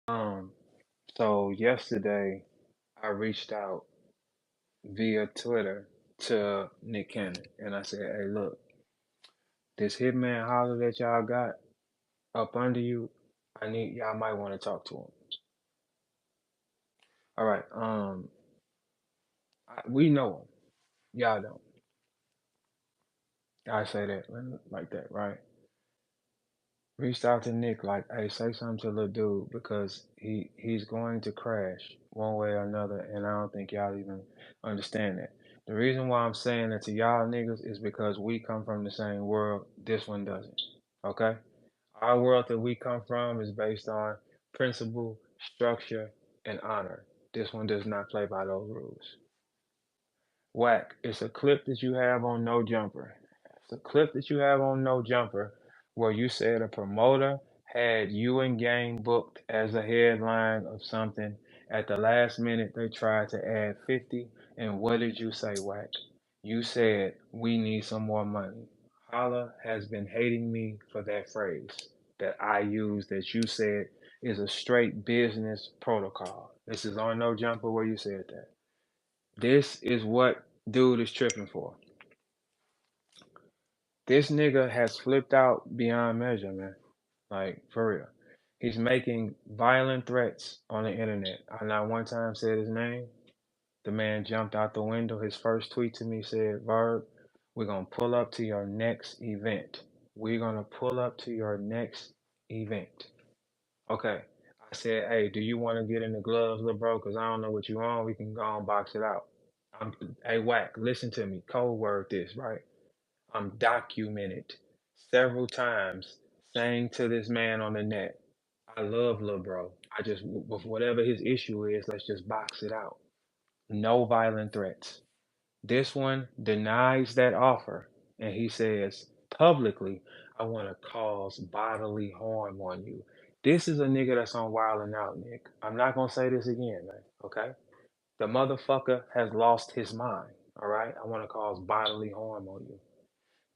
Um, so yesterday I reached out via Twitter to Nick Cannon and I said, "Hey, look, this Hitman Holla that y'all got up under you, y'all might want to talk to him." All right. We know him. Y'all don't. I say that like that, right? Reached out to Nick like, "Hey, say something to little dude because he's going to crash one way or another, and I don't think y'all even understand that." The reason why I'm saying that to y'all niggas is because we come from the same world. This one doesn't. Okay? Our world that we come from is based on principle, structure, and honor. This one does not play by those rules. Wack, it's a clip that you have on No Jumper. It's a clip that you have on No Jumper where you said a promoter had you and Gang booked as a headline of something. At the last minute, they tried to add 50. And what did you say, Wack? You said, we need some more money. Holla has been hating me for that phrase that I used that you said is a straight business protocol. This is on No Jumper where you said that. This is what dude is tripping for. This nigga has flipped out beyond measure, man. Like, for real. He's making violent threats on the internet. I not one time said his name. The man jumped out the window. His first tweet to me said, Verb, we're going to pull up to your next event. We're going to pull up to your next event. Okay. I said, hey, do you want to get in the gloves, little bro? Because I don't know what you on. We can go and box it out. Hey, Wack, listen to me. Code word this, right? I'm documented several times saying to this man on the net, I love Lil Bro. I just, with whatever his issue is, let's just box it out. No violent threats. This one denies that offer and he says publicly, I want to cause bodily harm on you. This is a nigga that's on Wild and Out, Nick. I'm not going to say this again, man. Okay? The motherfucker has lost his mind. All right? I want to cause bodily harm on you.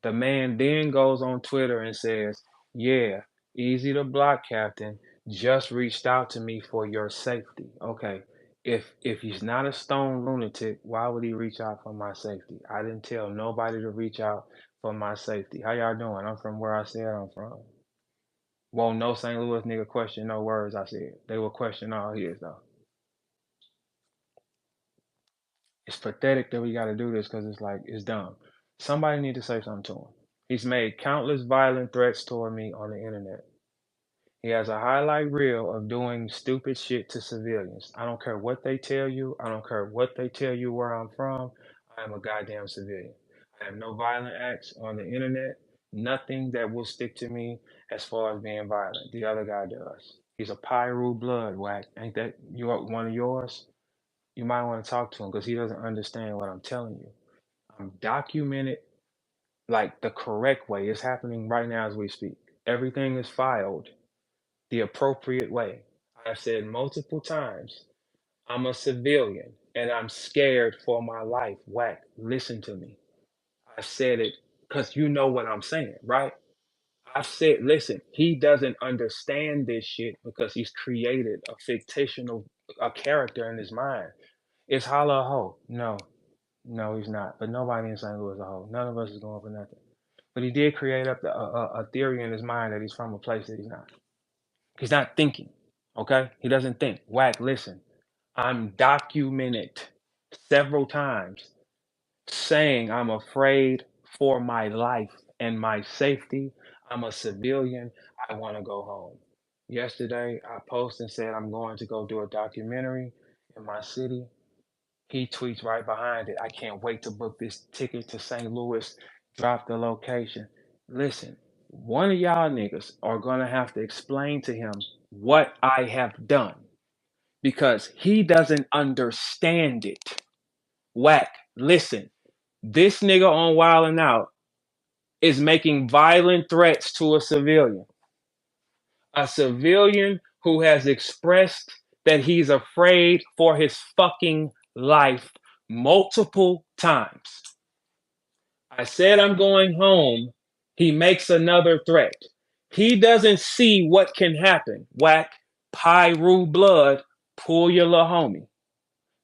The man then goes on Twitter and says, yeah, easy to block, Captain. Just reached out to me for your safety. Okay. If he's not a stone lunatic, why would he reach out for my safety? I didn't tell nobody to reach out for my safety. How y'all doing? I'm from where I said I'm from. Won't no St. Louis nigga question no words I said. They will question all his though. It's pathetic that we got to do this because it's like it's dumb. Somebody need to say something to him. He's made countless violent threats toward me on the internet. He has a highlight reel of doing stupid shit to civilians. I don't care what they tell you. I don't care what they tell you where I'm from. I am a goddamn civilian. I have no violent acts on the internet. Nothing that will stick to me as far as being violent. The other guy does. He's a Pyru blood whack. Ain't that one of yours? You might want to talk to him because he doesn't understand what I'm telling you. I'm documented like the correct way. It's happening right now as we speak. Everything is filed the appropriate way. I've said multiple times, I'm a civilian and I'm scared for my life. Wack, listen to me. I said it because you know what I'm saying, right? I said, listen, he doesn't understand this shit because he's created a fictional a character in his mind. Is Holla a hoe? No, no, he's not. But nobody in St. Louis is a hoe. None of us is going for nothing. But he did create up a theory in his mind that he's from a place that he's not. He's not thinking. Okay? He doesn't think. Wack, listen. I'm documented several times saying I'm afraid for my life and my safety. I'm a civilian. I want to go home. Yesterday, I posted and said I'm going to go do a documentary in my city. He tweets right behind it. I can't wait to book this ticket to St. Louis. Drop the location. Listen, one of y'all niggas are gonna have to explain to him what I have done because he doesn't understand it. Wack, listen, this nigga on Wild and Out is making violent threats to a civilian who has expressed that he's afraid for his fucking life multiple times. I said I'm going home. He makes another threat. He doesn't see what can happen. Wack. Pyru blood, pull your little homie.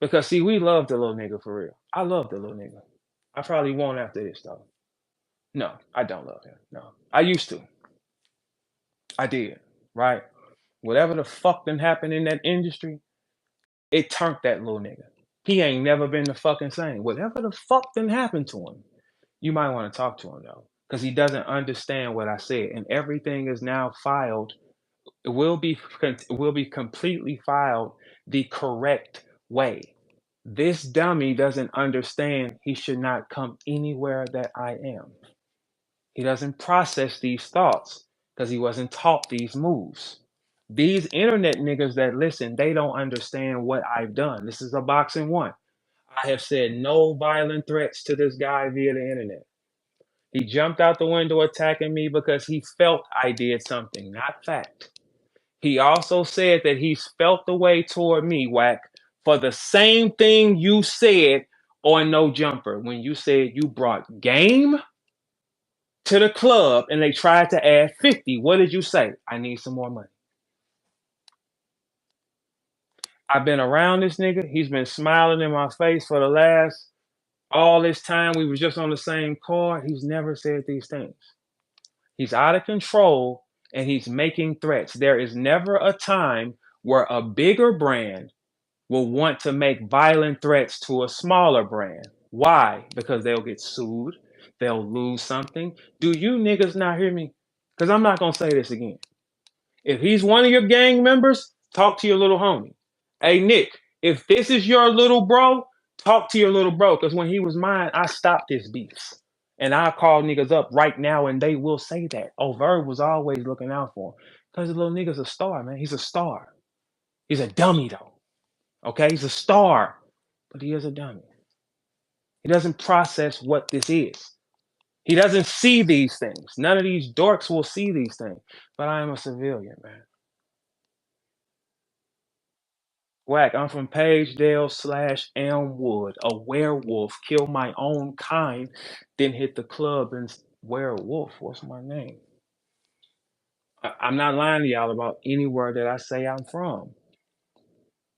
Because see, we love the little nigga for real. I love the little nigga. I probably won't after this though. No, I don't love him. No. I used to. I did. Right? Whatever the fuck done happened in that industry, it turned that little nigga. He ain't never been the fucking same. Whatever the fuck done happened to him, you might want to talk to him though. Because he doesn't understand what I said. And everything is now filed. It will be completely filed the correct way. This dummy doesn't understand he should not come anywhere that I am. He doesn't process these thoughts because he wasn't taught these moves. These internet niggas that listen, they don't understand what I've done. This is a boxing one. I have said no violent threats to this guy via the internet. He jumped out the window attacking me because he felt I did something, not fact. He also said that he's felt the way toward me, Wack, for the same thing you said on No Jumper when you said you brought game to the club and they tried to add 50. What did you say? I need some more money. I've been around this nigga. He's been smiling in my face for the last all this time. We was just on the same car. He's never said these things. He's out of control and he's making threats. There is never a time where a bigger brand will want to make violent threats to a smaller brand. Why? Because they'll get sued. They'll lose something. Do you niggas not hear me? Because I'm not going to say this again. If he's one of your gang members, talk to your little homie. Hey, Nick, if this is your little bro, talk to your little bro. Because when he was mine, I stopped his beefs. And I call niggas up right now and they will say that. Oh, Verb was always looking out for him. Because the little nigga's a star, man. He's a star. He's a dummy, though. Okay? He's a star. But he is a dummy. He doesn't process what this is. He doesn't see these things. None of these dorks will see these things. But I am a civilian, man. Wack, I'm from Pagedale/Elmwood. A werewolf killed my own kind, then hit the club and werewolf. What's my name? I'm not lying to y'all about anywhere that I say I'm from.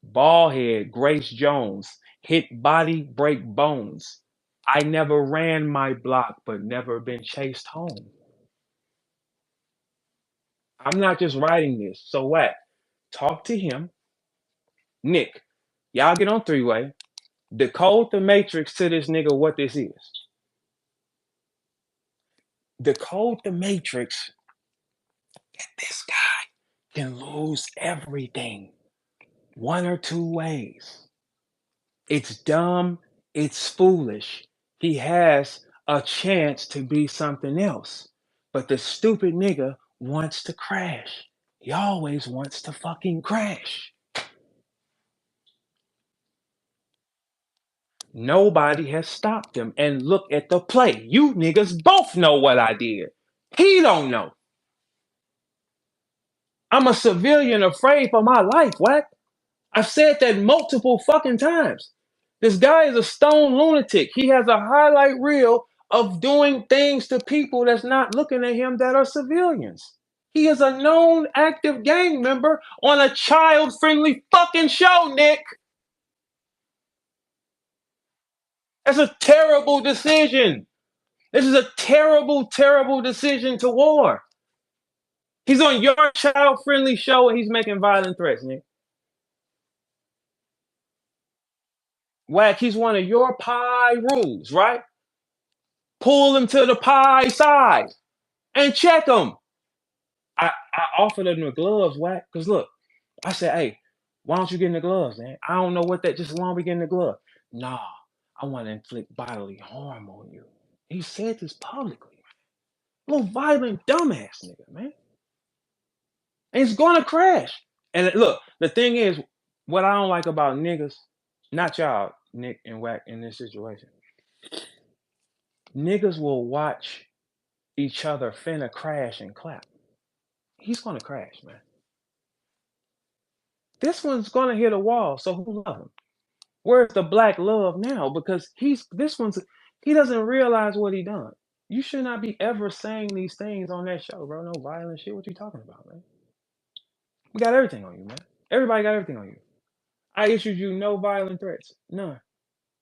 Ballhead, Grace Jones, hit body, break bones. I never ran my block, but never been chased home. I'm not just writing this. So what? Talk to him. Nick, y'all get on three-way. Decode the matrix to this nigga what this is. Decode the matrix that this guy can lose everything one or two ways. It's dumb. It's foolish. He has a chance to be something else. But the stupid nigga wants to crash. He always wants to fucking crash. Nobody has stopped him. And look at the play. You niggas both know what I did. He don't know. I'm a civilian afraid for my life, what? I've said that multiple fucking times. This guy is a stone lunatic. He has a highlight reel of doing things to people that's not looking at him that are civilians. He is a known active gang member on a child-friendly fucking show, Nick. That's a terrible decision. This is a terrible, terrible decision to war. He's on your child-friendly show and he's making violent threats, Nick. Wack, he's one of your pie rules, right? Pull him to the pie side and check him. I offered him the gloves, Wack, because look, I said, hey, why don't you get in the gloves, man? I don't know what that, just why don't we get in the glove? Nah, I want to inflict bodily harm on you. He said this publicly. Little violent dumbass nigga, man. And it's gonna crash. And look, the thing is, what I don't like about niggas, not y'all, Nick and Wack, in this situation, niggas will watch each other finna crash and clap. He's gonna crash, man. This one's gonna hit a wall, so who love him? Where's the black love now? Because he doesn't realize what he done. You should not be ever saying these things on that show, bro. No violent shit. What you talking about, man? We got everything on you, man. Everybody got everything on you. I issued you no violent threats. None.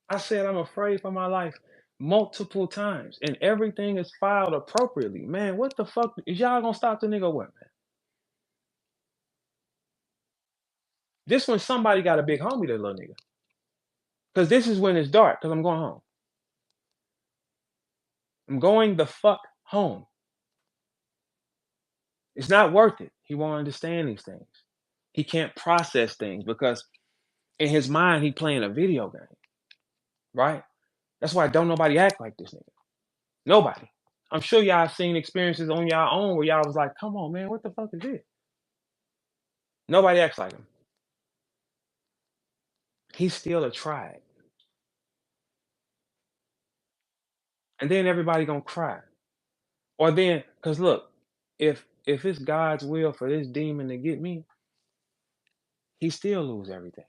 I said I'm afraid for my life multiple times, and everything is filed appropriately. Man, what the fuck? Is y'all gonna stop the nigga or what, man? This when somebody got a big homie, that little nigga. Cause this is when it's dark, cause I'm going home. I'm going the fuck home. It's not worth it. He won't understand these things. He can't process things because in his mind he playing a video game, right? That's why don't nobody act like this nigga. Nobody. I'm sure y'all seen experiences on y'all own where y'all was like, come on, man, what the fuck is this? Nobody acts like him. He's still a tribe. And then everybody gonna cry. Or then, cause look, if it's God's will for this demon to get me, he still lose everything.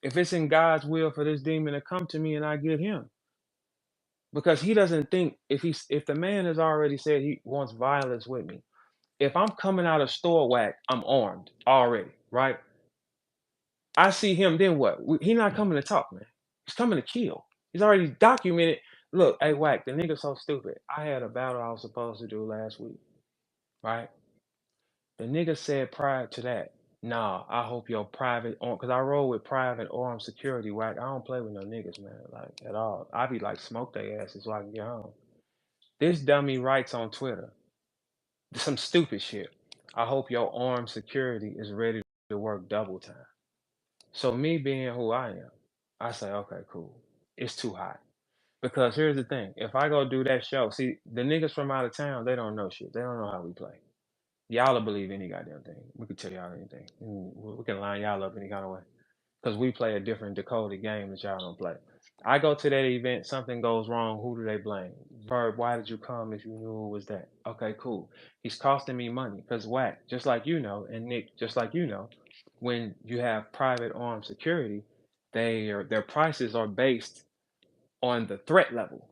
If it's in God's will for this demon to come to me and I get him, because he doesn't think if the man has already said he wants violence with me, if I'm coming out of store whack, I'm armed already, right? I see him, then what? He not coming to talk, man. He's coming to kill. He's already documented. Look, hey Wack, the nigga so stupid. I had a battle I was supposed to do last week, right? The nigga said prior to that, nah, I hope your private arm, cause I roll with private armed security, Wack. I don't play with no niggas, man, like at all. I be like smoke their asses so I can get home. This dummy writes on Twitter some stupid shit. I hope your armed security is ready to work double time. So me being who I am, I say, okay, cool. It's too hot. Because here's the thing. If I go do that show, see, the niggas from out of town, they don't know shit. They don't know how we play. Y'all will believe any goddamn thing. We could tell y'all anything. We can line y'all up any kind of way. Because we play a different decoded game that y'all don't play. I go to that event, something goes wrong. Who do they blame? Verb, why did you come if you knew it was that? Okay, cool. He's costing me money because Wack, just like you know, and Nick, just like you know, when you have private armed security, their prices are based on the threat level.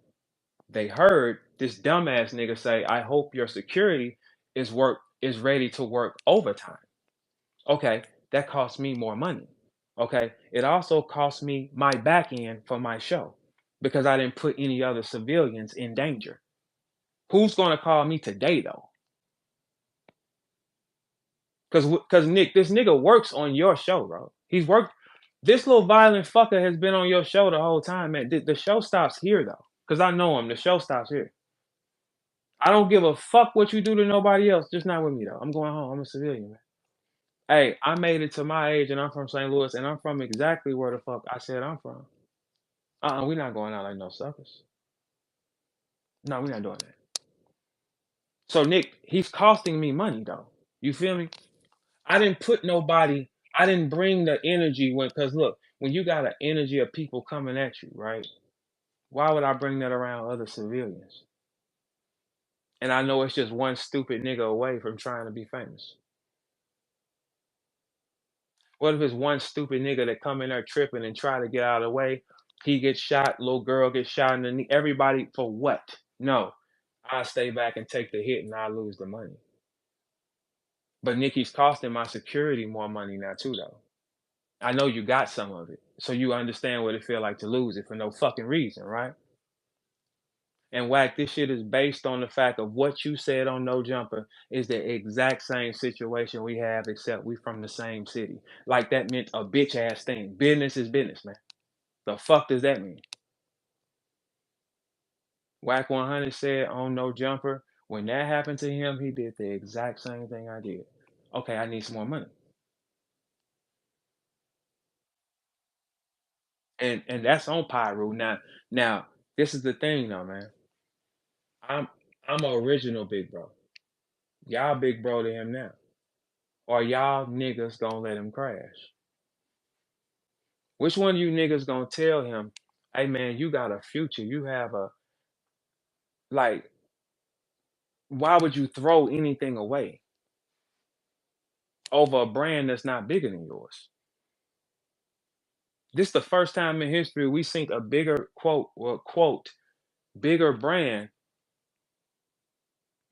They heard this dumbass nigga say, "I hope your security is ready to work overtime." Okay, that costs me more money. Okay, it also costs me my back end for my show because I didn't put any other civilians in danger. Who's gonna call me today though? Because Nick, this nigga works on your show, bro. He's worked. This little violent fucker has been on your show the whole time, man. The show stops here though, because I know him. The show stops here. I don't give a fuck what you do to nobody else, just not with me though. I'm going home. I'm a civilian, man. Hey, I made it to my age and I'm from St. Louis and I'm from exactly where the fuck I said I'm from. We're not going out like no suckers. No, we're not doing that. So Nick, he's costing me money though. You feel me? I didn't put nobody, I didn't bring the energy cause look, when you got an energy of people coming at you, right? Why would I bring that around other civilians? And I know it's just one stupid nigga away from trying to be famous. What if it's one stupid nigga that come in there tripping and try to get out of the way? He gets shot, little girl gets shot in the knee. Everybody for what? No, I stay back and take the hit and I lose the money. But Nikki's costing my security more money now too, though. I know you got some of it, so you understand what it feel like to lose it for no fucking reason, right? And Wack, this shit is based on the fact of what you said on No Jumper is the exact same situation we have, except we from the same city. Like that meant a bitch ass thing. Business is business, man. The fuck does that mean? Wack 100 said on No Jumper, when that happened to him, he did the exact same thing I did. Okay, I need some more money. And that's on Pyro. Now, this is the thing though, man. I'm I'm a original big bro. Y'all big bro to him now. Or y'all niggas gonna let him crash? Which one of you niggas gonna tell him, hey man, you got a future. You have a like, why would you throw anything away over a brand that's not bigger than yours? This the first time in history we seen a bigger quote, bigger brand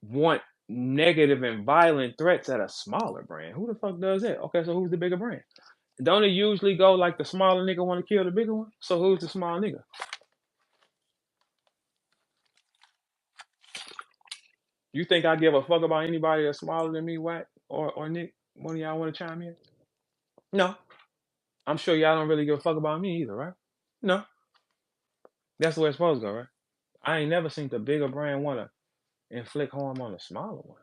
want negative and violent threats at a smaller brand. Who the fuck does that? Okay, so who's the bigger brand? Don't it usually go like the smaller nigga want to kill the bigger one? So who's the small nigga? You think I give a fuck about anybody that's smaller than me, Wack or Nick? One of y'all want to chime in? No. I'm sure y'all don't really give a fuck about me either, right? No. That's the way it's supposed to go, right? I ain't never seen the bigger brand want to inflict harm on the smaller one.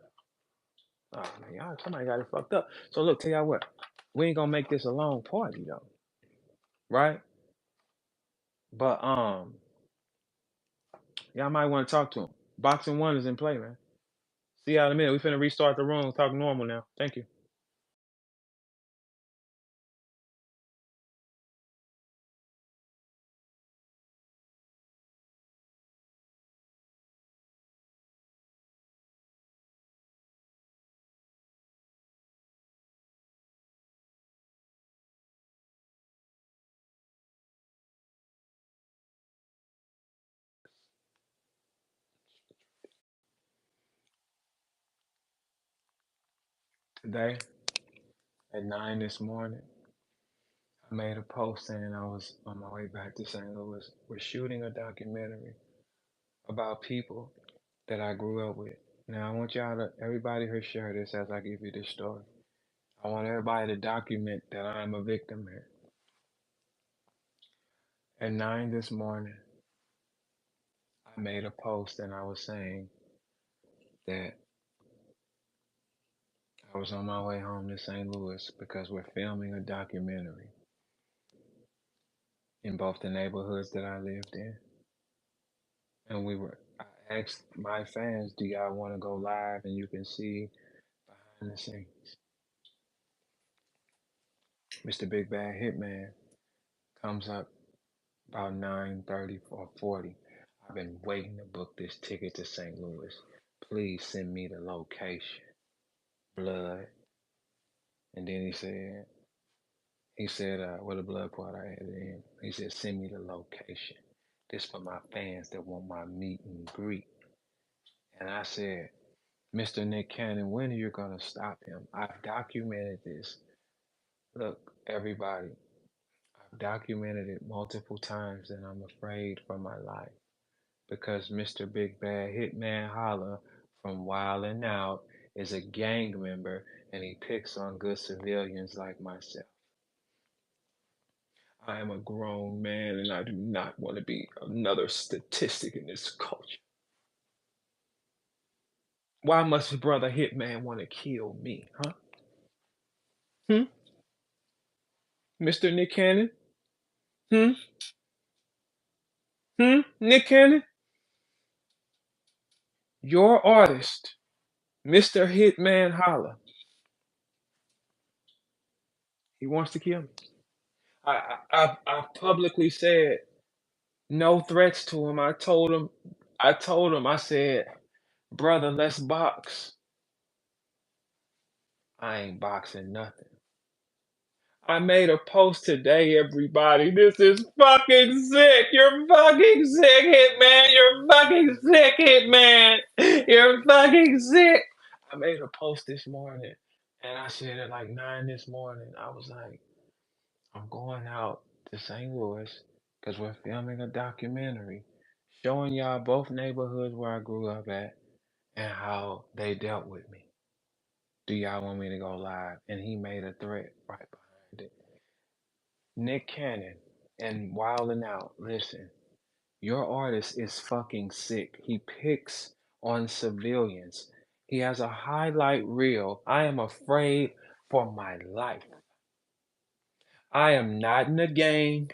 Oh man, y'all, somebody got it fucked up. So look, tell y'all what, we ain't gonna make this a long party though, right? But y'all might want to talk to him. Boxing one is in play, man. See y'all in a minute. We finna restart the room. Talk normal now. Thank you. Today at 9 this morning, I made a post saying I was on my way back to St. Louis. We're shooting a documentary about people that I grew up with. Now I want y'all to everybody here share this as I give you this story. I want everybody to document that I am a victim here. At 9 this morning, I made a post and I was saying that I was on my way home to St. Louis because we're filming a documentary in both the neighborhoods that I lived in. And I asked my fans, do y'all want to go live and you can see behind the scenes? Mr. Big Bad Hitman comes up about 9:30 or 40. I've been waiting to book this ticket to St. Louis. Please send me the location. Blood. And then he said, what a blood part I added in. He said, send me the location. This for my fans that want my meet and greet. And I said, Mr. Nick Cannon, when are you going to stop him? I've documented this. Look, everybody, I've documented it multiple times and I'm afraid for my life because Mr. Big Bad Hitman Holla from Wild 'N Out is a gang member and he picks on good civilians like myself. I am a grown man and I do not want to be another statistic in this culture. Why must brother Hitman want to kill me, huh? Hmm? Mr. Nick Cannon? Hmm? Hmm? Nick Cannon? Your artist, Mr. Hitman Holla, he wants to kill me. I publicly said no threats to him. I said, brother, let's box. I ain't boxing nothing. I made a post today, everybody. This is fucking sick. You're fucking sick, Hitman. You're fucking sick, Hitman. You're fucking sick. I made a post this morning and I said at like 9 this morning, I was like, I'm going out to St. Louis because we're filming a documentary showing y'all both neighborhoods where I grew up at and how they dealt with me. Do y'all want me to go live? And he made a threat right behind it. Nick Cannon and Wild 'N Out, listen, your artist is fucking sick. He picks on civilians. He has a highlight reel. I am afraid for my life. I am not in a gang.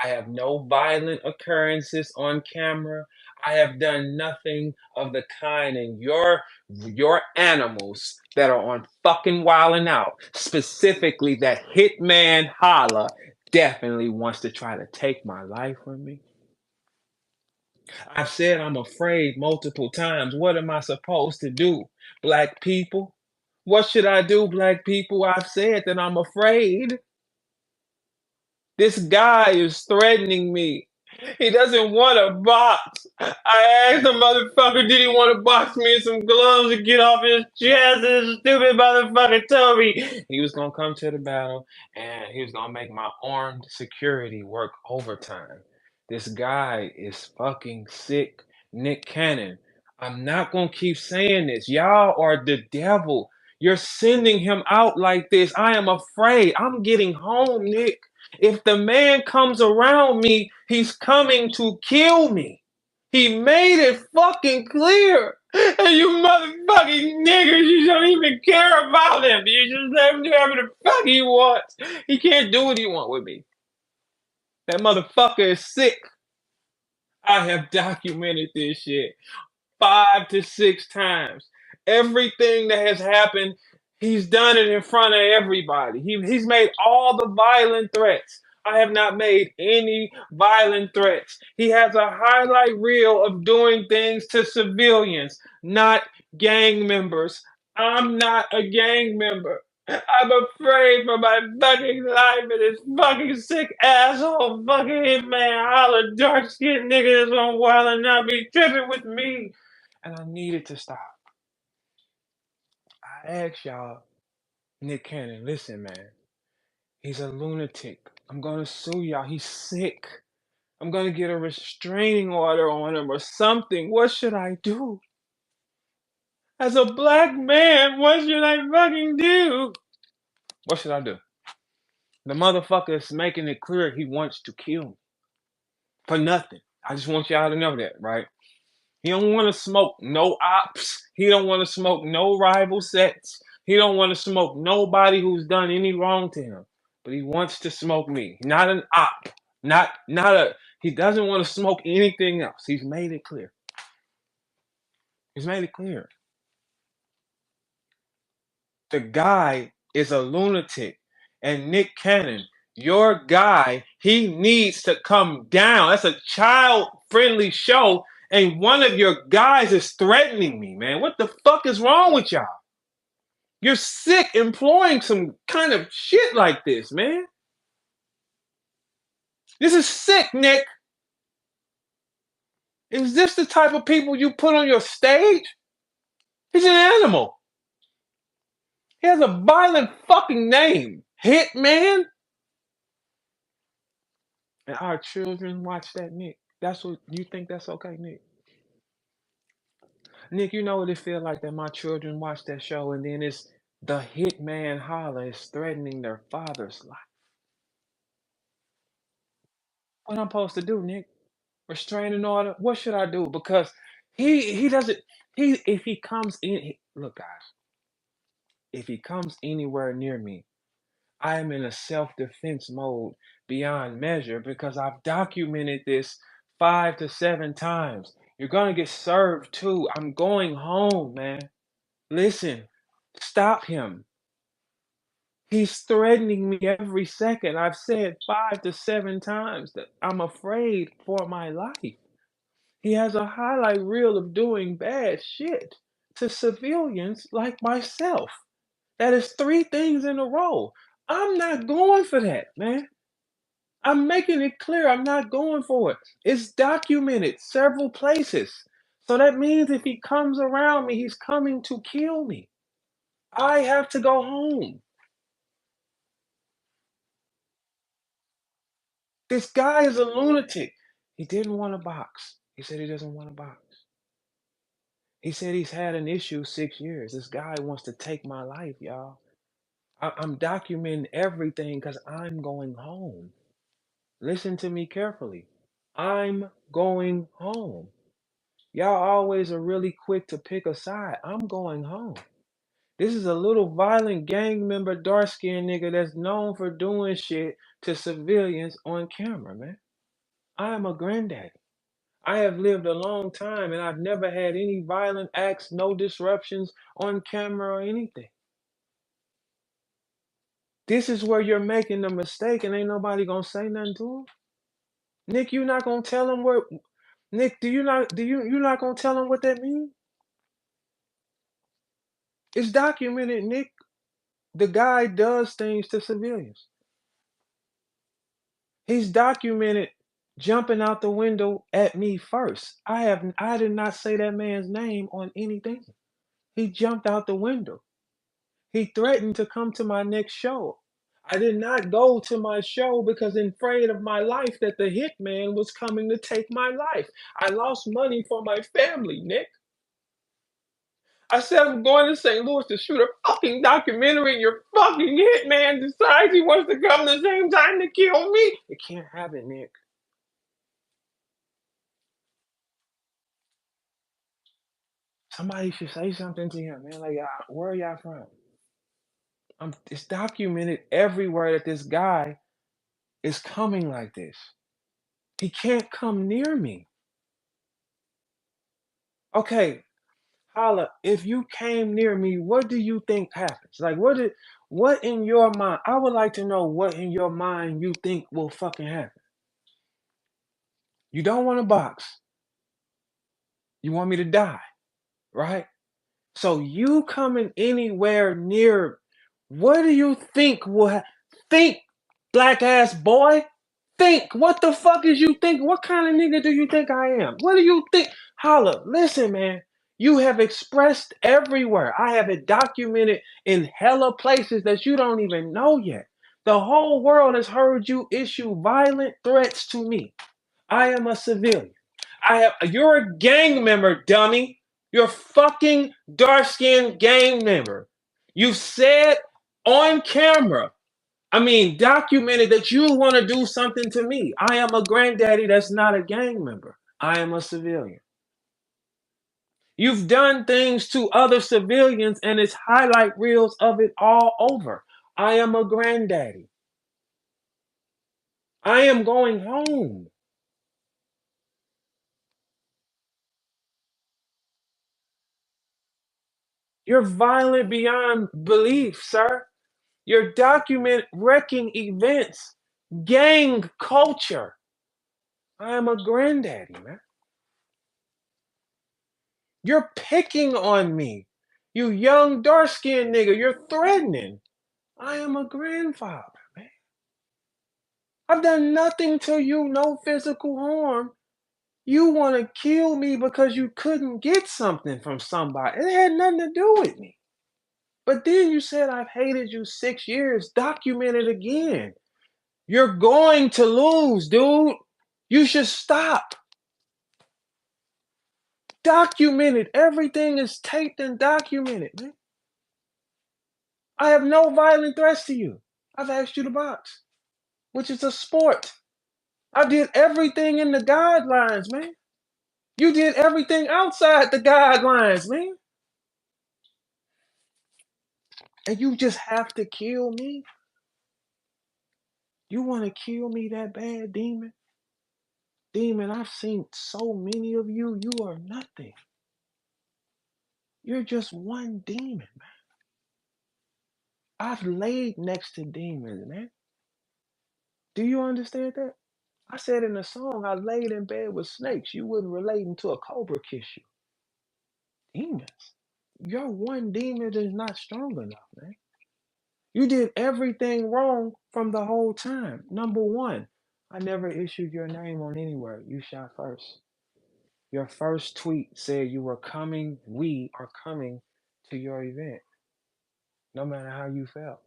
I have no violent occurrences on camera. I have done nothing of the kind, and your animals that are on fucking wilding out, specifically that Hitman Holla, definitely wants to try to take my life from me. I've said I'm afraid multiple times. What am I supposed to do, black people? What should I do, black people? I've said that I'm afraid. This guy is threatening me. He doesn't want a box. I asked the motherfucker, did he want to box me in some gloves to get off his chest? And this stupid motherfucker told me he was gonna come to the battle and he was gonna make my armed security work overtime. This guy is fucking sick, Nick Cannon. I'm not gonna keep saying this. Y'all are the devil. You're sending him out like this. I am afraid. I'm getting home, Nick. If the man comes around me, he's coming to kill me. He made it fucking clear. And you motherfucking niggers, you don't even care about him. You just let him do whatever the fuck he wants. He can't do what he wants with me. That motherfucker is sick. I have documented this shit 5 to 6 times. Everything that has happened, he's done it in front of everybody. He's made all the violent threats. I have not made any violent threats. He has a highlight reel of doing things to civilians, not gang members. I'm not a gang member. I'm afraid for my fucking life and this fucking sick asshole fucking Hitman Holla dark skinned nigga that's on wild and not be tripping with me. And I needed to stop. I asked y'all, Nick Cannon, listen, man. He's a lunatic. I'm gonna sue y'all. He's sick. I'm gonna get a restraining order on him or something. What should I do? As a black man, what should I fucking do? What should I do? The motherfucker is making it clear he wants to kill me. For nothing. I just want y'all to know that, right? He don't want to smoke no ops. He don't want to smoke no rival sets. He don't want to smoke nobody who's done any wrong to him. But he wants to smoke me. Not an op. Not a he doesn't want to smoke anything else. He's made it clear. He's made it clear. The guy is a lunatic. And Nick Cannon, your guy, he needs to come down. That's a child-friendly show. And one of your guys is threatening me, man. What the fuck is wrong with y'all? You're sick employing some kind of shit like this, man. This is sick, Nick. Is this the type of people you put on your stage? He's an animal. He has a violent fucking name. Hitman? And our children watch that, Nick. That's what you think that's okay, Nick? Nick, you know what it feel like that my children watch that show and then it's the Hitman Holla is threatening their father's life. What I'm supposed to do, Nick? Restraining order? What should I do? Because he doesn't he if he comes in look guys, if he comes anywhere near me, I am in a self-defense mode beyond measure because I've documented this 5 to 7 times. You're gonna get served too. I'm going home, man. Listen, stop him. He's threatening me every second. I've said 5 to 7 times that I'm afraid for my life. He has a highlight reel of doing bad shit to civilians like myself. That is 3 things in a row. I'm not going for that, man. I'm making it clear I'm not going for it. It's documented several places. So that means if he comes around me, he's coming to kill me. I have to go home. This guy is a lunatic. He didn't want a box. He said he doesn't want a box. He said he's had an issue 6 years. This guy wants to take my life, y'all. I'm documenting everything because I'm going home. Listen to me carefully. I'm going home. Y'all always are really quick to pick a side. I'm going home. This is a little violent gang member, dark skinned nigga that's known for doing shit to civilians on camera, man. I am a granddaddy. I have lived a long time and I've never had any violent acts, no disruptions on camera or anything. This is where you're making the mistake and ain't nobody gonna say nothing to him. Nick, you not gonna tell him where Nick, you not gonna tell him what that means? It's documented, Nick. The guy does things to civilians. He's documented jumping out the window at me first. I did not say that man's name on anything. He jumped out the window. He threatened to come to my next show. I did not go to my show because I'm afraid of my life that the hitman was coming to take my life. I lost money for my family, Nick. I said I'm going to St. Louis to shoot a fucking documentary and your fucking hitman decides he wants to come the same time to kill me. It can't happen, Nick. Somebody should say something to him, man. Like, where are y'all from? It's documented everywhere that this guy is coming like this. He can't come near me. Okay, Holla, if you came near me, what do you think happens? Like, what in your mind? I would like to know what in your mind you think will fucking happen. You don't want to box. You want me to die, right? So you coming anywhere near, what do you think think, black ass boy? Think. What the fuck is you think? What kind of nigga do you think I am? What do you think? Holla, listen, man. You have expressed everywhere. I have it documented in hella places that you don't even know yet. The whole world has heard you issue violent threats to me. I am a civilian. You're a gang member, dummy. You're a fucking dark-skinned gang member. You've said on camera, I mean, documented that you want to do something to me. I am a granddaddy that's not a gang member. I am a civilian. You've done things to other civilians and it's highlight reels of it all over. I am a granddaddy. I am going home. You're violent beyond belief, sir. You're document wrecking events, gang culture. I am a granddaddy, man. You're picking on me. You young dark skinned nigga, you're threatening. I am a grandfather, man. I've done nothing to you, no physical harm. You want to kill me because you couldn't get something from somebody. It had nothing to do with me. But then you said I've hated you 6 years. Document it again. You're going to lose, dude. You should stop. Documented. Everything is taped and documented, man. I have no violent threats to you. I've asked you to box, which is a sport. I did everything in the guidelines, man. You did everything outside the guidelines, man. And you just have to kill me? You want to kill me that bad, Demon? Demon, I've seen so many of you. You are nothing. You're just one demon, man. I've laid next to demons, man. Do you understand that? I said in the song, I laid in bed with snakes. You wouldn't relate until a cobra kiss you. Demons. Your one demon is not strong enough, man. You did everything wrong from the whole time. Number one, I never issued your name on anywhere. You shot first. Your first tweet said we are coming to your event, no matter how you felt.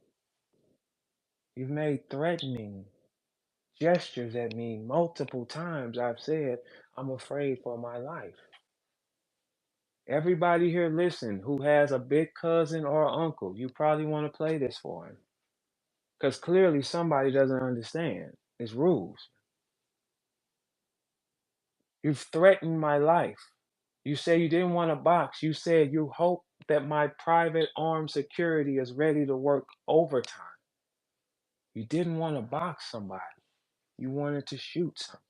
You've made threatening gestures at me multiple times. I've said, I'm afraid for my life. Everybody here, listen, who has a big cousin or uncle, you probably want to play this for him. Because clearly somebody doesn't understand. It's rules. You've threatened my life. You say you didn't want to box. You said you hope that my private armed security is ready to work overtime. You didn't want to box somebody. You wanted to shoot something.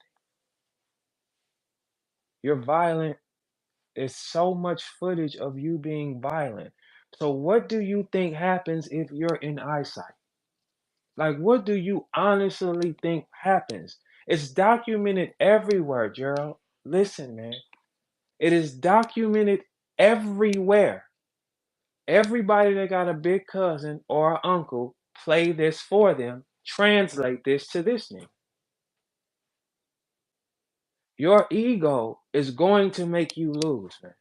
You're violent. It's so much footage of you being violent. So what do you think happens if you're in eyesight? Like, what do you honestly think happens? It's documented everywhere, Gerald. Listen, man. It is documented everywhere. Everybody that got a big cousin or an uncle, play this for them, translate this to this name. Your ego is going to make you lose, man.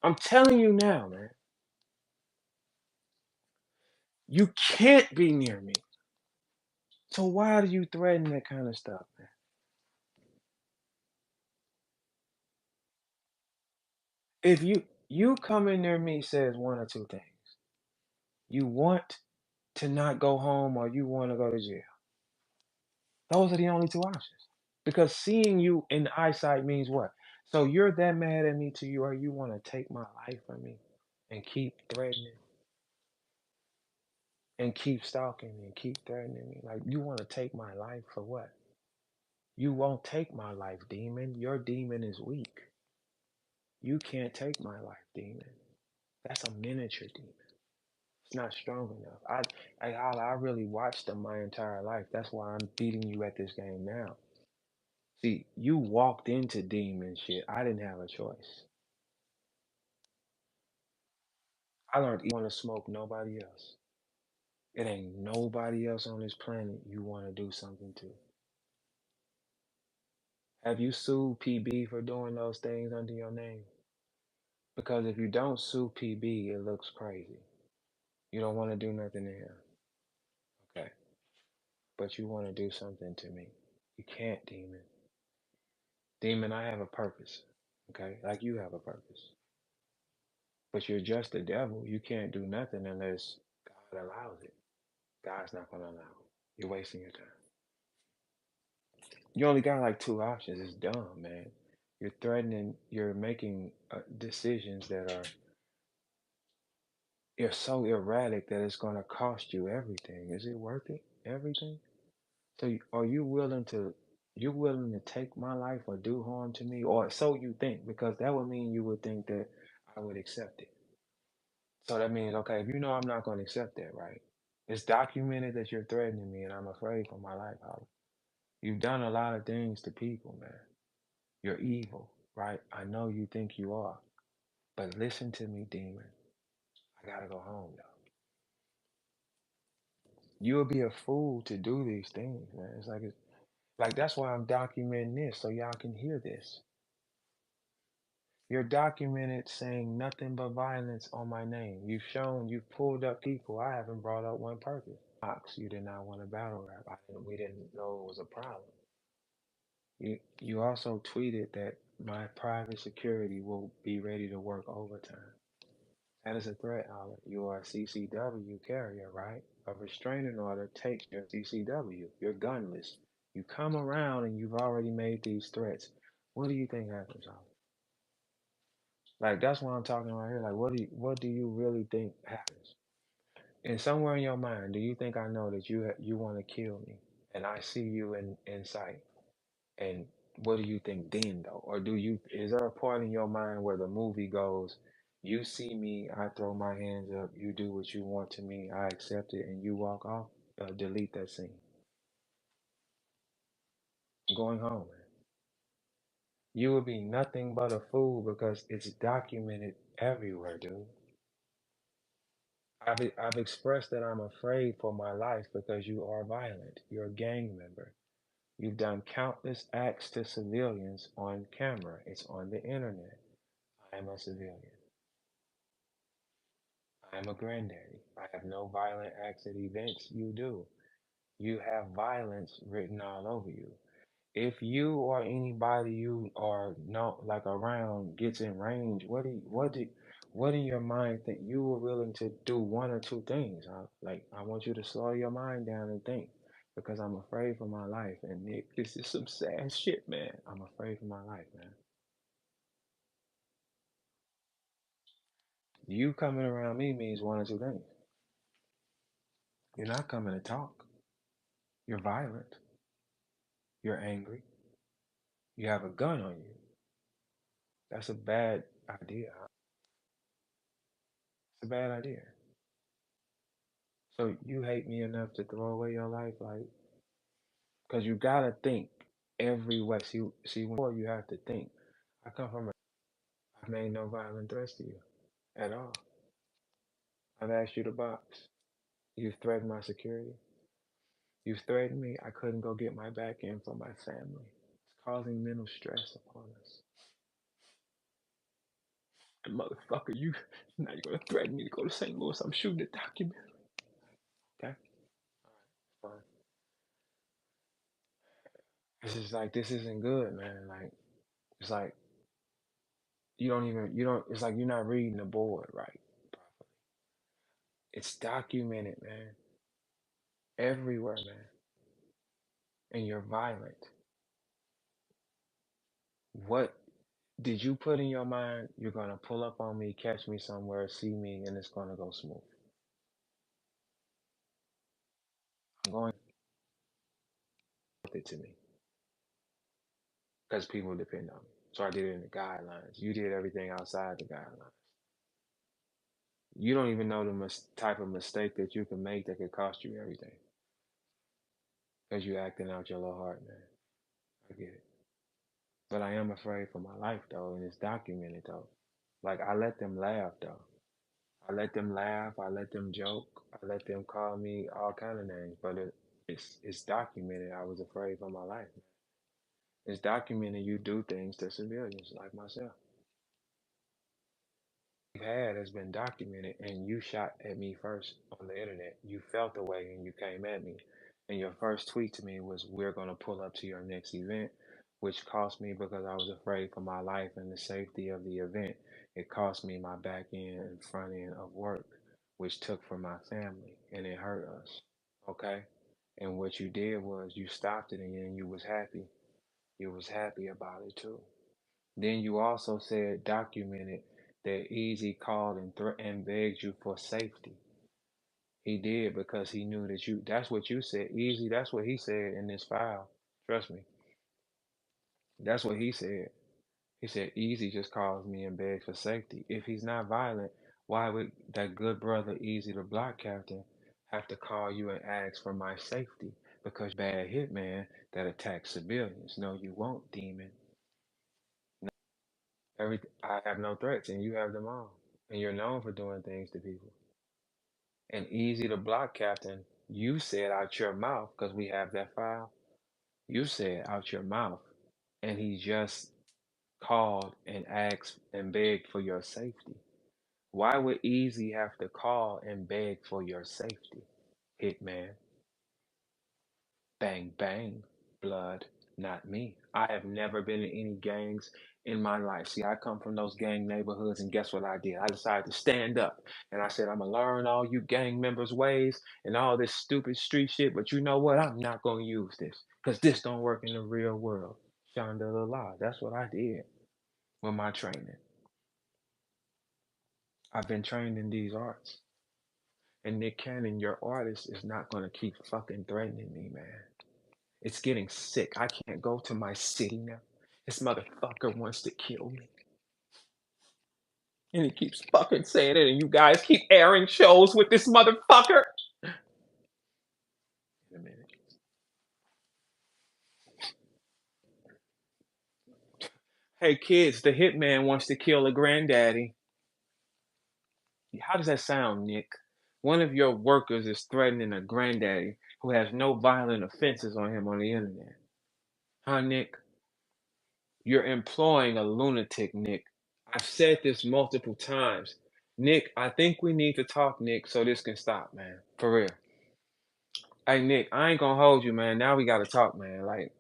I'm telling you now, man. You can't be near me. So why do you threaten that kind of stuff, man? If you coming near me says one or two things. You want to not go home or you want to go to jail. Those are the only two options. Because seeing you in eyesight means what? So you're that mad at me to you or you want to take my life from me and keep threatening and keep stalking me and keep threatening me. Like you want to take my life for what? You won't take my life, demon. Your demon is weak. You can't take my life, demon. That's a miniature demon. It's not strong enough. I really watched them my entire life. That's why I'm beating you at this game now. See, you walked into demon shit. I didn't have a choice. I learned you want to smoke nobody else. It ain't nobody else on this planet you want to do something to. Have you sued PB for doing those things under your name? Because if you don't sue PB, it looks crazy. You don't want to do nothing to him. Okay. But you want to do something to me. You can't, demon. Demon, I have a purpose. Okay? Like you have a purpose. But you're just the devil. You can't do nothing unless God allows it. God's not going to allow it. You're wasting your time. You only got like two options. It's dumb, man. You're threatening, you're making decisions that are, you're so erratic that it's going to cost you everything. Is it worth it? Everything? So are you willing to, you willing to take my life or do harm to me? Or so you think, because that would mean you would think that I would accept it. So that means, okay, if you know I'm not going to accept that, right? It's documented that you're threatening me and I'm afraid for my life, Holla. You've done a lot of things to people, man. You're evil, right? I know you think you are. But listen to me, demon. I gotta go home, though. You would be a fool to do these things, man. It's like that's why I'm documenting this so y'all can hear this. You're documented saying nothing but violence on my name. You've pulled up people. I haven't brought up one person. Ox, you did not want to battle rap. We didn't know it was a problem. You also tweeted that my private security will be ready to work overtime. That is a threat, Oliver. You are a CCW carrier, right? A restraining order takes your CCW. You're gunless. You come around and you've already made these threats. What do you think happens, Oliver? Like that's what I'm talking right here. Like what do you really think happens? And somewhere in your mind, do you think I know that you want to kill me, and I see you in sight? And what do you think then though? Or is there a part in your mind where the movie goes, you see me, I throw my hands up, you do what you want to me, I accept it, and you walk off? Delete that scene. I'm going home, man. You would be nothing but a fool because it's documented everywhere, dude. I've expressed that I'm afraid for my life because you are violent. You're a gang member. You've done countless acts to civilians on camera. It's on the internet. I am a civilian. I am a granddaddy. I have no violent acts at events. You do. You have violence written all over you. If you or anybody you are not like around gets in range, what in your mind that you were willing to do one or two things? Like I want you to slow your mind down and think, because I'm afraid for my life. And this is some sad shit, man. I'm afraid for my life, man. You coming around me means one or two things. You're not coming to talk. You're violent. You're angry. You have a gun on you. That's a bad idea. It's a bad idea. So you hate me enough to throw away your life, like, because you gotta think every way. See, before you have to think. I come from I've made no violent threats to you at all. I've asked you to box. You've threatened my security. You've threatened me. I couldn't go get my back end for my family. causing mental stress upon us. And motherfucker, now you're gonna threaten me to go to St. Louis. I'm shooting a documentary. Okay, fine. This isn't good, man. Like it's like you don't. It's like you're not reading the board right. It's documented, man, everywhere, man. And you're violent. What did you put in your mind? You're gonna pull up on me, catch me somewhere, see me, and it's gonna go smooth. I'm going with it to me because people depend on me. So I did it in the guidelines. You did everything outside the guidelines. You don't even know the type of mistake that you can make that could cost you everything because you acting out your little heart, man. I get it. But I am afraid for my life, though, and it's documented, though. Like, I let them laugh, though. I let them laugh. I let them joke. I let them call me all kind of names. But it's documented. I was afraid for my life. It's documented you do things to civilians like myself. Had has been documented, and you shot at me first on the internet. You felt the way and you came at me. And your first tweet to me was, "We're going to pull up to your next event," which cost me because I was afraid for my life and the safety of the event. It cost me my back end and front end of work, which took from my family, and it hurt us. Okay? And what you did was you stopped it, and then you was happy. You was happy about it too. Then you also said documented that Easy called and begged you for safety. He did because he knew that that's what you said. Easy, that's what he said in this file. Trust me. That's what he said. He said Easy just calls me and begs for safety. If he's not violent, why would that good brother Easy the block captain have to call you and ask for my safety? Because you're a bad hitman that attacks civilians. No, you won't, demon. I have no threats, and you have them all. And you're known for doing things to people. And Easy to block, Captain, you said out your mouth, because we have that file, you said out your mouth, and he just called and asked and begged for your safety. Why would Easy have to call and beg for your safety, Hitman? Bang, bang, blood, not me. I have never been in any gangs in my life. See, I come from those gang neighborhoods, and guess what I did? I decided to stand up, and I said, I'm gonna learn all you gang members' ways and all this stupid street shit, but you know what? I'm not gonna use this, because this don't work in the real world. Shonda the law. That's what I did with my training. I've been trained in these arts. And Nick Cannon, your artist, is not gonna keep fucking threatening me, man. It's getting sick. I can't go to my city now. This motherfucker wants to kill me. And he keeps fucking saying it, and you guys keep airing shows with this motherfucker. In a minute. Hey kids, the hitman wants to kill a granddaddy. How does that sound, Nick? One of your workers is threatening a granddaddy who has no violent offenses on him on the internet. Huh, Nick? You're employing a lunatic, Nick. I've said this multiple times. Nick, I think we need to talk, Nick, so this can stop, man. For real. Hey, Nick, I ain't gonna hold you, man. Now we gotta talk, man. Like,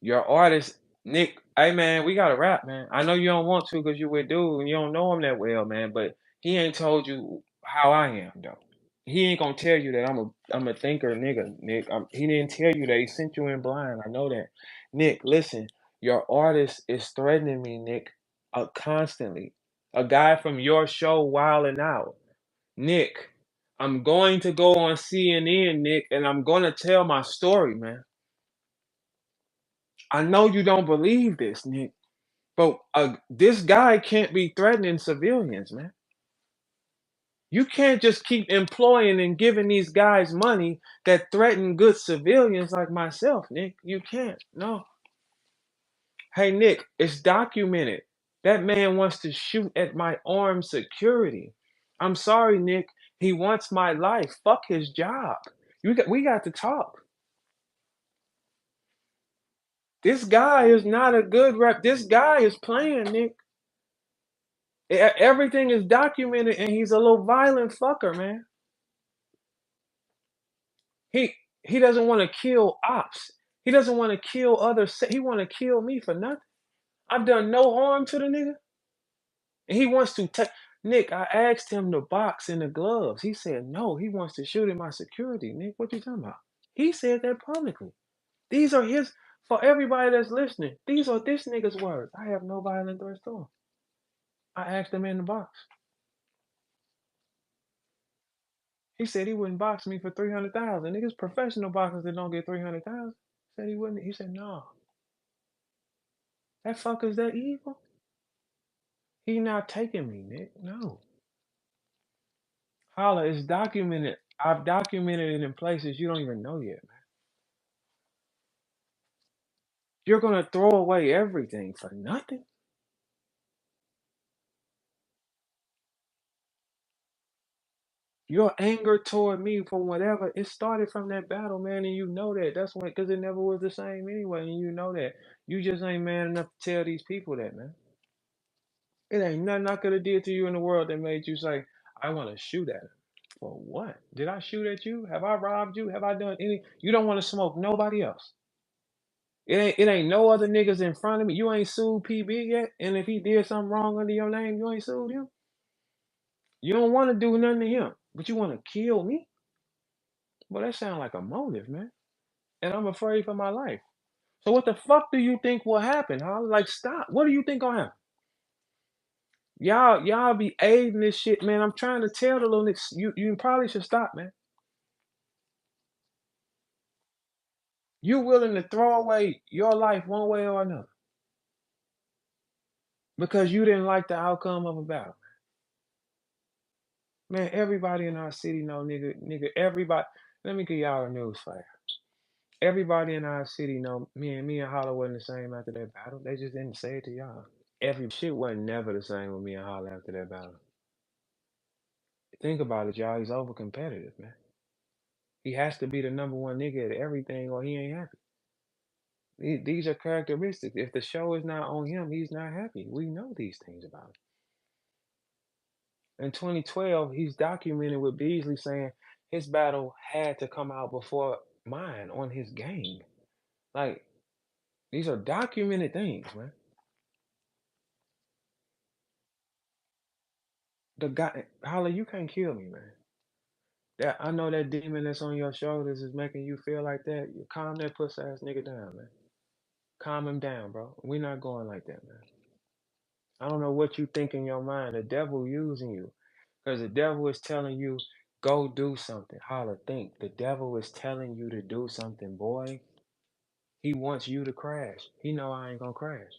your artist, Nick, hey, man, we gotta rap, man. I know you don't want to because you with dude and you don't know him that well, man, but he ain't told you how I am, though. He ain't gonna tell you that I'm a thinker, nigga, Nick. He didn't tell you that. He sent you in blind. I know that. Nick, listen, your artist is threatening me, Nick, constantly. A guy from your show wilding out. Nick, I'm going to go on CNN, Nick, and I'm gonna tell my story, man. I know you don't believe this, Nick, but this guy can't be threatening civilians, man. You can't just keep employing and giving these guys money that threaten good civilians like myself, Nick. You can't. No. Hey, Nick, it's documented. That man wants to shoot at my armed security. I'm sorry, Nick. He wants my life. Fuck his job. We got to talk. This guy is not a good rep. This guy is playing, Nick. Everything is documented, and he's a little violent fucker, man. He he doesn't want to kill ops. He doesn't want to kill others. He want to kill me for nothing. I've done no harm to the nigga, and he wants to take. Nick, I asked him to box in the gloves. He said no. He wants to shoot at my security. Nick, what you talking about? He said that publicly. These are his for everybody that's listening. These are this nigga's words. I have no violent threats to him. I asked him in the box. He said he wouldn't box me for 300,000. Niggas professional boxers that don't get 300,000. Said he wouldn't. He said no. That fucker's that evil. He not taking me, Nick. No. Holla is documented. I've documented it in places you don't even know yet, man. You're gonna throw away everything for nothing. Your anger toward me for whatever it started from that battle, man, and you know that. That's why, because it never was the same anyway, and you know that. You just ain't man enough to tell these people that, man. It ain't nothing I could have did to you in the world that made you say, I want to shoot at him. For what? Did I shoot at you? Have I robbed you? Have I done any? You don't want to smoke nobody else. It ain't no other niggas in front of me. You ain't sued PB yet. And if he did something wrong under your name, you ain't sued him. You don't want to do nothing to him, but you want to kill me? Well, that sounds like a motive, man. And I'm afraid for my life. So what the fuck do you think will happen, huh? Like, stop. What do you think gonna happen? Y'all be aiding this shit, man. I'm trying to tell the little niggas, you probably should stop, man. You willing to throw away your life one way or another because you didn't like the outcome of a battle. Man, everybody in our city know, nigga, everybody. Let me give y'all a news flash. Everybody in our city know me and Holla wasn't the same after that battle. They just didn't say it to y'all. Every shit wasn't never the same with me and Holla after that battle. Think about it, y'all. He's over competitive, man. He has to be the number one nigga at everything or he ain't happy. These are characteristics. If the show is not on him, he's not happy. We know these things about him. In 2012, he's documented with Beasley saying his battle had to come out before mine on his game. Like, these are documented things, man. The guy, Holly, you can't kill me, man. That I know that demon that's on your shoulders is making you feel like that. You calm that pussy ass nigga down, man. Calm him down, bro. We not going like that, man. I don't know what you think in your mind. The devil using you. Because the devil is telling you, go do something. Holla, think. The devil is telling you to do something, boy. He wants you to crash. He know I ain't gonna crash.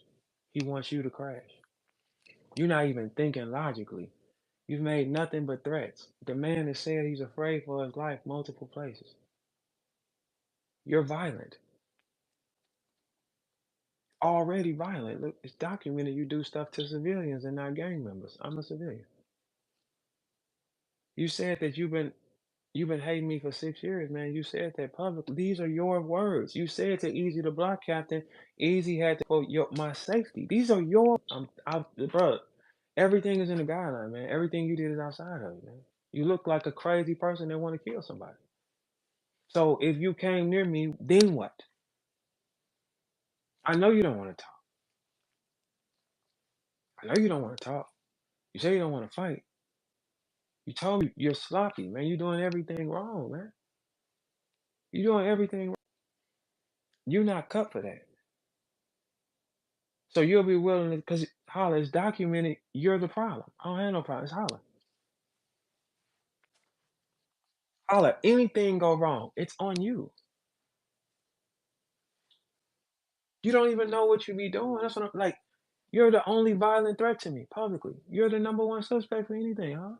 He wants you to crash. You're not even thinking logically. You've made nothing but threats. The man has said he's afraid for his life multiple places. You're violent. Already violent. Look, it's documented you do stuff to civilians and not gang members. I'm a civilian. You said that you've been hating me for 6 years, man. You said that publicly. These are your words. You said to Easy the block captain, Easy had to for my safety. These are your bro. Everything is in the guideline, man. Everything you did is outside of it, man. You look like a crazy person that want to kill somebody. So if you came near me, then what? I know you don't want to talk. I know you don't want to talk. You say you don't want to fight. You told me you're sloppy, man. You're doing everything wrong, man. You're doing everything wrong. You're not cut for that. So you'll be willing to, because Holla is documented, you're the problem. I don't have no problem. It's Holla. Holla, anything go wrong, it's on you. You don't even know what you be doing. That's what I'm like. You're the only violent threat to me publicly. You're the number one suspect for anything, huh?